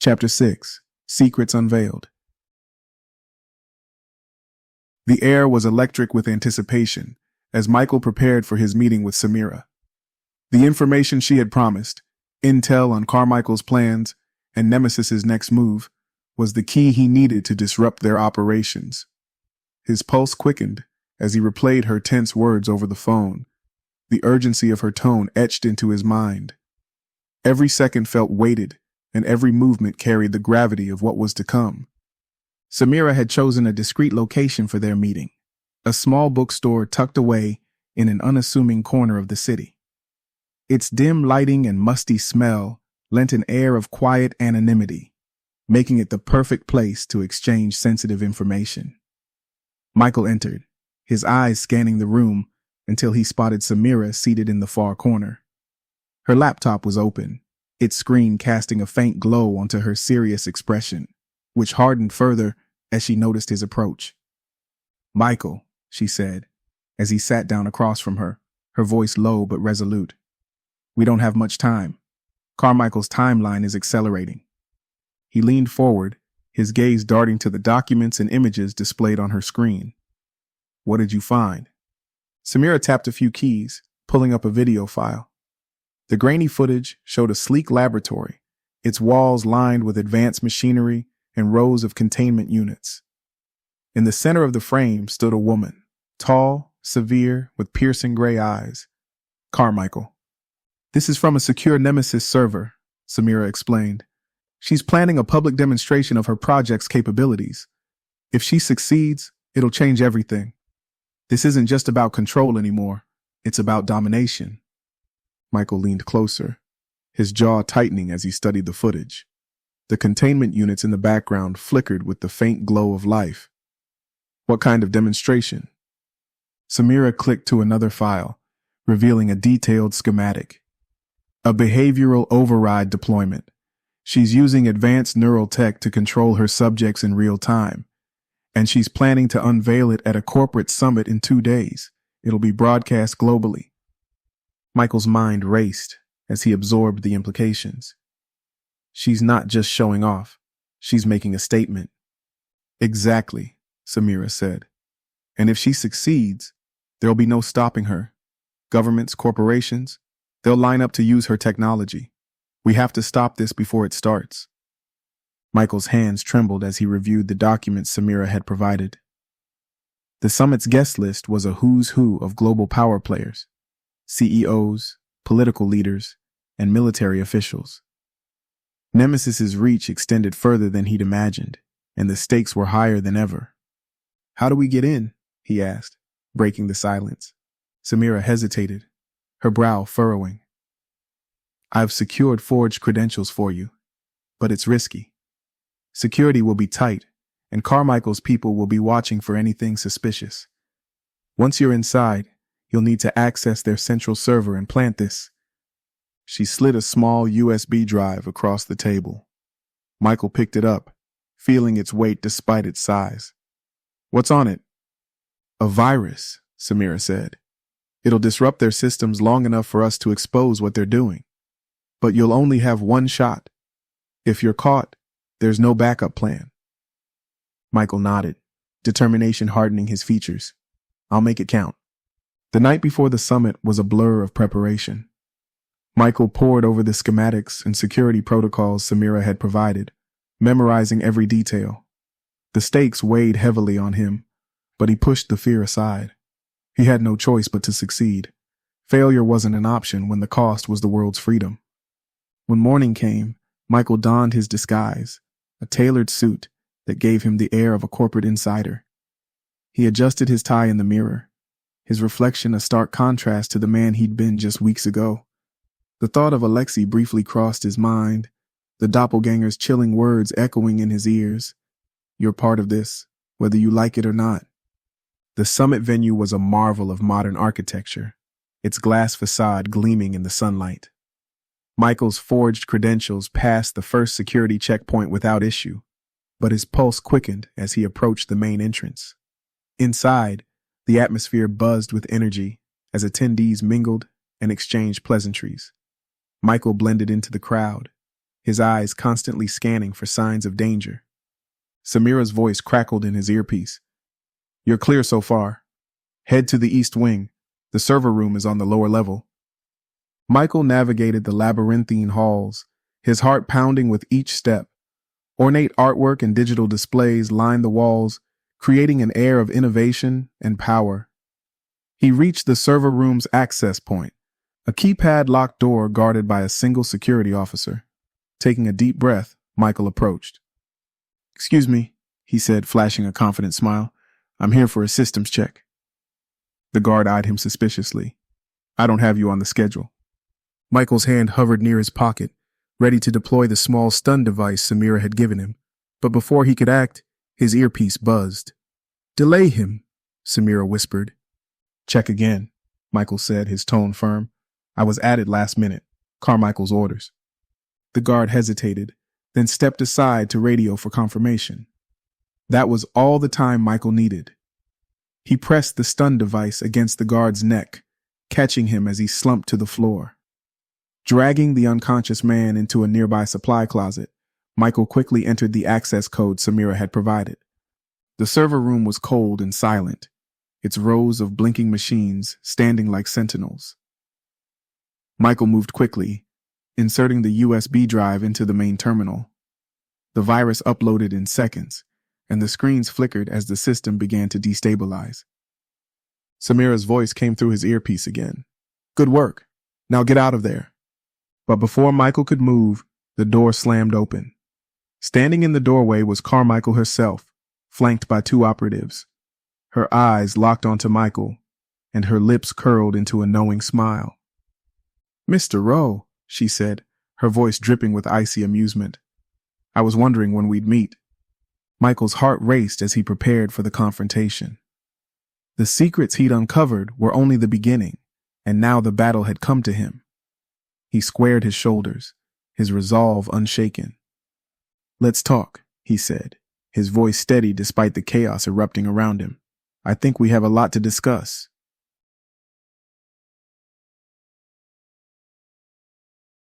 Chapter 6. Secrets Unveiled. The air was electric with anticipation as Michael prepared for his meeting with Samira. The information she had promised, intel on Carmichael's plans and Nemesis's next move, was the key he needed to disrupt their operations. His pulse quickened as he replayed her tense words over the phone, the urgency of her tone etched into his mind. Every second felt weighted, and every movement carried the gravity of what was to come. Samira had chosen a discreet location for their meeting, a small bookstore tucked away in an unassuming corner of the city. Its dim lighting and musty smell lent an air of quiet anonymity, making it the perfect place to exchange sensitive information. Michael entered, his eyes scanning the room until he spotted Samira seated in the far corner. Her laptop was open, its screen casting a faint glow onto her serious expression, which hardened further as she noticed his approach. "Michael," she said, as he sat down across from her voice low but resolute. "We don't have much time. Carmichael's timeline is accelerating." He leaned forward, his gaze darting to the documents and images displayed on her screen. "What did you find?" Samira tapped a few keys, pulling up a video file. The grainy footage showed a sleek laboratory, its walls lined with advanced machinery and rows of containment units. In the center of the frame stood a woman, tall, severe, with piercing gray eyes. "Carmichael. This is from a secure Nemesis server," Samira explained. "She's planning a public demonstration of her project's capabilities. If she succeeds, it'll change everything. This isn't just about control anymore. It's about domination." Michael leaned closer, his jaw tightening as he studied the footage. The containment units in the background flickered with the faint glow of life. "What kind of demonstration?" Samira clicked to another file, revealing a detailed schematic. "A behavioral override deployment. She's using advanced neural tech to control her subjects in real time, and she's planning to unveil it at a corporate summit in 2 days. It'll be broadcast globally." Michael's mind raced as he absorbed the implications. "She's not just showing off. She's making a statement." "Exactly," Samira said. "And if she succeeds, there'll be no stopping her. Governments, corporations, they'll line up to use her technology. We have to stop this before it starts." Michael's hands trembled as he reviewed the documents Samira had provided. The summit's guest list was a who's who of global power players, CEOs, political leaders, and military officials. Nemesis's reach extended further than he'd imagined, and the stakes were higher than ever. "How do we get in?" he asked, breaking the silence. Samira hesitated, her brow furrowing. "I've secured forged credentials for you, but it's risky. Security will be tight, and Carmichael's people will be watching for anything suspicious. Once you're inside, you'll need to access their central server and plant this." She slid a small USB drive across the table. Michael picked it up, feeling its weight despite its size. "What's on it?" "A virus," Samira said. "It'll disrupt their systems long enough for us to expose what they're doing. But you'll only have one shot. If you're caught, there's no backup plan." Michael nodded, determination hardening his features. "I'll make it count." The night before the summit was a blur of preparation. Michael pored over the schematics and security protocols Samira had provided, memorizing every detail. The stakes weighed heavily on him, but he pushed the fear aside. He had no choice but to succeed. Failure wasn't an option when the cost was the world's freedom. When morning came, Michael donned his disguise, a tailored suit that gave him the air of a corporate insider. He adjusted his tie in the mirror, his reflection a stark contrast to the man he'd been just weeks ago. The thought of Alexei briefly crossed his mind, the doppelgänger's chilling words echoing in his ears. "You're part of this, whether you like it or not." The summit venue was a marvel of modern architecture, its glass facade gleaming in the sunlight. Michael's forged credentials passed the first security checkpoint without issue, but his pulse quickened as he approached the main entrance. Inside, the atmosphere buzzed with energy as attendees mingled and exchanged pleasantries. Michael blended into the crowd, his eyes constantly scanning for signs of danger. Samira's voice crackled in his earpiece. "You're clear so far. Head to the east wing. The server room is on the lower level." Michael navigated the labyrinthine halls, his heart pounding with each step. Ornate artwork and digital displays lined the walls, creating an air of innovation and power. He reached the server room's access point, a keypad-locked door guarded by a single security officer. Taking a deep breath, Michael approached. "Excuse me," he said, flashing a confident smile. "I'm here for a systems check." The guard eyed him suspiciously. "I don't have you on the schedule." Michael's hand hovered near his pocket, ready to deploy the small stun device Samira had given him. But before he could act, his earpiece buzzed. "Delay him," Samira whispered. "Check again," Michael said, his tone firm. "I was added last minute. Carmichael's orders." The guard hesitated, then stepped aside to radio for confirmation. That was all the time Michael needed. He pressed the stun device against the guard's neck, catching him as he slumped to the floor. Dragging the unconscious man into a nearby supply closet, Michael quickly entered the access code Samira had provided. The server room was cold and silent, its rows of blinking machines standing like sentinels. Michael moved quickly, inserting the USB drive into the main terminal. The virus uploaded in seconds, and the screens flickered as the system began to destabilize. Samira's voice came through his earpiece again. "Good work. Now get out of there." But before Michael could move, the door slammed open. Standing in the doorway was Carmichael herself, flanked by two operatives. Her eyes locked onto Michael, and her lips curled into a knowing smile. "Mr. Rowe," she said, her voice dripping with icy amusement. "I was wondering when we'd meet." Michael's heart raced as he prepared for the confrontation. The secrets he'd uncovered were only the beginning, and now the battle had come to him. He squared his shoulders, his resolve unshaken. "Let's talk," he said, his voice steady despite the chaos erupting around him. "I think we have a lot to discuss."